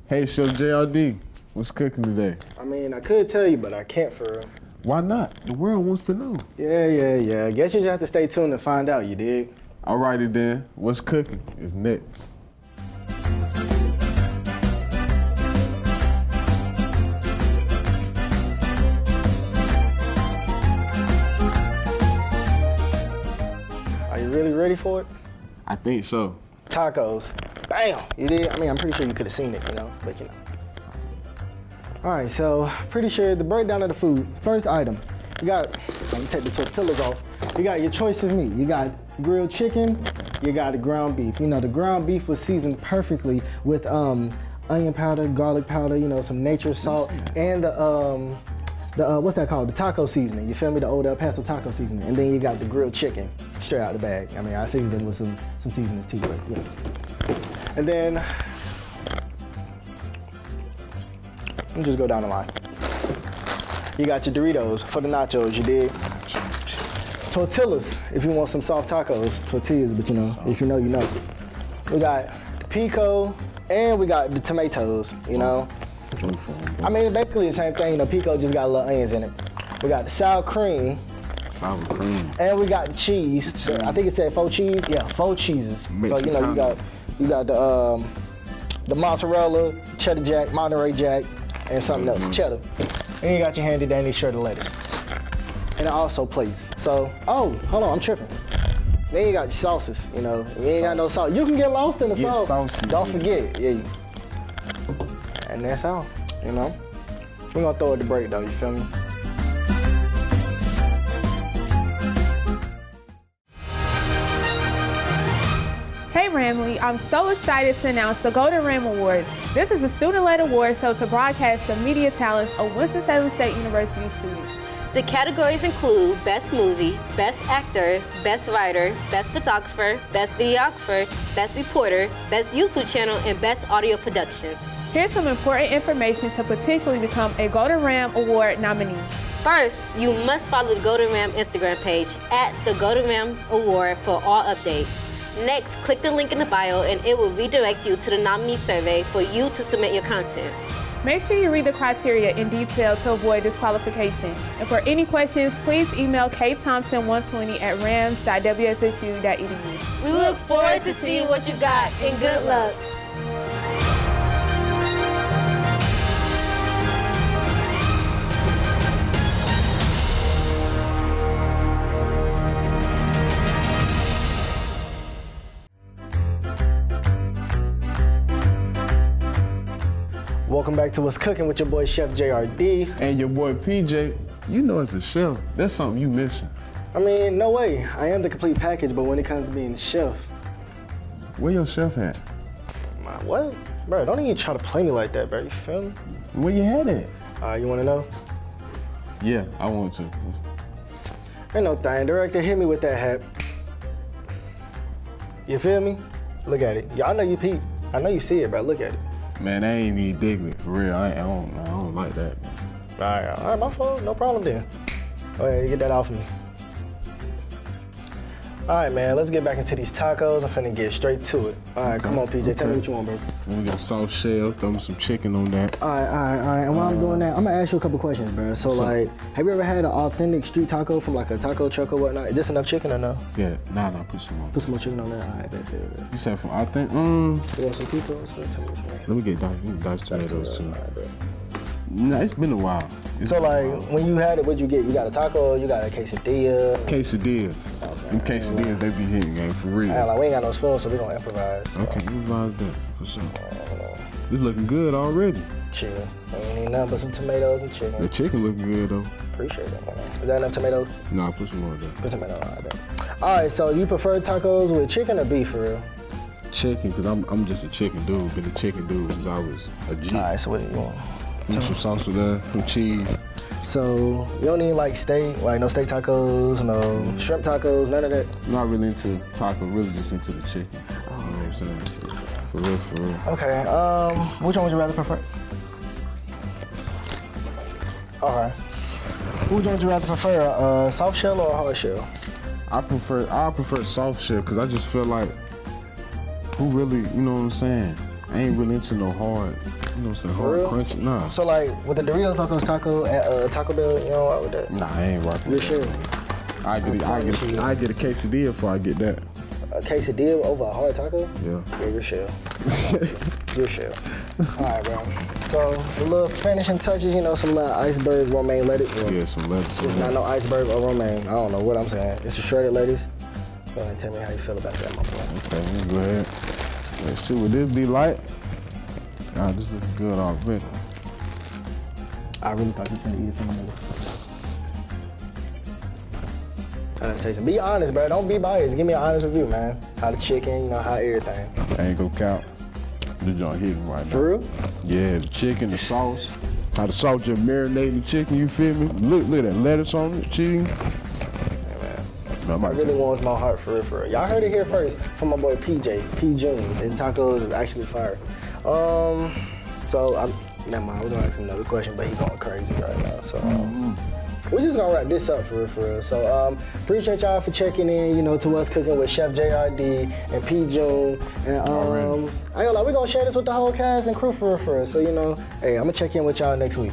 Hey, Chef Jayaredee, what's cooking today? I mean, I could tell you, but I can't for real. Why not? The world wants to know. Yeah. I guess you just have to stay tuned and find out, you dig? Alrighty then, what's cooking is next. Are you really ready for it? I think so. Tacos. Bam! You did? I mean, I'm pretty sure you could have seen it, but you know. All right, so pretty sure the breakdown of the food. First item, you got, let me take the tortillas off. You got your choice of meat. You got grilled chicken, you got the ground beef. You know, the ground beef was seasoned perfectly with onion powder, garlic powder, some nature salt, and the what's that called? The taco seasoning. You feel me? The old El Paso taco seasoning. And then you got the grilled chicken straight out the bag. I mean, I seasoned it with some seasonings too, but you know. And then, let me just go down the line. You got your Doritos for the nachos, you dig? Tortillas, if you want some soft tacos. Tortillas, but if you know, you know. We got the pico, and we got the tomatoes, I mean, basically the same thing. Pico just got little onions in it. We got the sour cream. Sour cream. And we got the cheese. I think it said 4 cheese. Yeah, 4 cheeses. So you got the mozzarella, cheddar jack, Monterey jack, and something else, cheddar. And you got your handy dandy shredded lettuce. And it also plates. So, hold on, I'm tripping. Then you got your sauces. You ain't got no sauce. You can get lost in the sauce. Saucy, Don't forget. Yeah. And that's all, We're gonna throw it to break though, you feel me? Hey Ramley, I'm so excited to announce the Golden Ram Awards. This is a student-led award show to broadcast the media talents of Winston-Salem State University students. The categories include Best Movie, Best Actor, Best Writer, Best Photographer, Best Videographer, Best Reporter, Best YouTube Channel, and Best Audio Production. Here's some important information to potentially become a Golden Ram Award nominee. First, you must follow the Golden Ram Instagram page at the Golden Ram Award for all updates. Next, click the link in the bio and it will redirect you to the nominee survey for you to submit your content. Make sure you read the criteria in detail to avoid disqualification. And for any questions, please email ktompson120@rams.wssu.edu. We look forward to seeing what you got, and good luck. Welcome back to What's Cooking with your boy Chef Jayaredee. And your boy PJ. As a chef, that's something you missing. I mean, no way. I am the complete package, but when it comes to being a chef. Where your chef at? What? Bro, don't even try to play me like that, bro. You feel me? Where you had it? You wanna know? Yeah, I want to. Ain't no thing. Director, hit me with that hat. You feel me? Look at it. I know you peep. I know you see it, bro. Look at it. Man, I ain't even digging it, for real. I don't like that, man. All right, my fault. No problem then. Go ahead, get that off me. All right, man, let's get back into these tacos. I'm finna get straight to it. All right, come on, PJ. Tell me what you want, bro. We got a soft shell, throw me some chicken on that. All right. And while I'm doing that, I'm gonna ask you a couple questions, bro. So, have you ever had an authentic street taco from like a taco truck or whatnot? Is this enough chicken or no? Yeah, nah, put some more. Put some more chicken on there? All right, bet. You said from authentic? You want some picos? Tell me what you want. Let me get diced tomatoes too. All right, bet. Nah, it's been a while. When you had it, what'd you get? You got a taco or you got a quesadilla? Quesadilla. Them quesadillas, they be hitting, gang, for real. We ain't got no spoon, so we gonna improvise. Okay, improvise that, for sure. This looking good already. Chill. We ain't need nothing but some tomatoes and chicken. The chicken looking good, though. Appreciate that, man. Is that enough tomatoes? Nah, put some more there. Put some tomatoes on that. All right, so you prefer tacos with chicken or beef, for real? Chicken, because I'm just a chicken dude. Been a chicken dude since I was a G. All right, so what do you want? Some salsa there, some cheese. So you don't need like steak, like no steak tacos, no shrimp tacos, none of that? Not really into taco, really just into the chicken. You know what I'm saying? For real. Okay, which one would you rather prefer? All right. Which one would you rather prefer, soft shell or hard shell? I prefer soft shell because I just feel like who really, you know what I'm saying? I ain't really into no hard, you know what I'm saying, For hard real? crunchy. Nah. So like with the Doritos Tacos Taco at Taco Bell, you know what with that? Nah, I ain't rocking You with sure? that. I get a quesadilla before I get that. A quesadilla over a hard taco? Yeah. Yeah, you're chill. You're chill. All right, bro. So the little finishing touches, you know, some little iceberg romaine lettuce. Well, Yeah, some lettuce. it's not no iceberg or romaine. I don't know what I'm saying. It's a shredded lettuce. Go ahead and tell me how you feel about that, my boy. Okay, let's go ahead. Let's see what this be like. Ah, this looking good already. I really thought you was gonna eat it from the middle. Let's taste it. Be honest, bro. Don't be biased. Give me an honest review, man. How the chicken, you know, how everything. I ain't gonna count. This joint hitting right now. For real? Yeah, the chicken, the sauce. How the sauce just marinating the chicken, you feel me? Look at that lettuce on it, cheese. I really wants my heart for real. Y'all heard it here first from my boy PJ, P June. And tacos is actually fire. Never mind, we're gonna ask him another question, but he's going crazy right now. So we're just gonna wrap this up for real. So appreciate y'all for checking in, you know, to us cooking with Chef Jayaredee and P June. And I ain't gonna lie, we're gonna share this with the whole cast and crew for real. So, you know, hey, I'm gonna check in with y'all next week.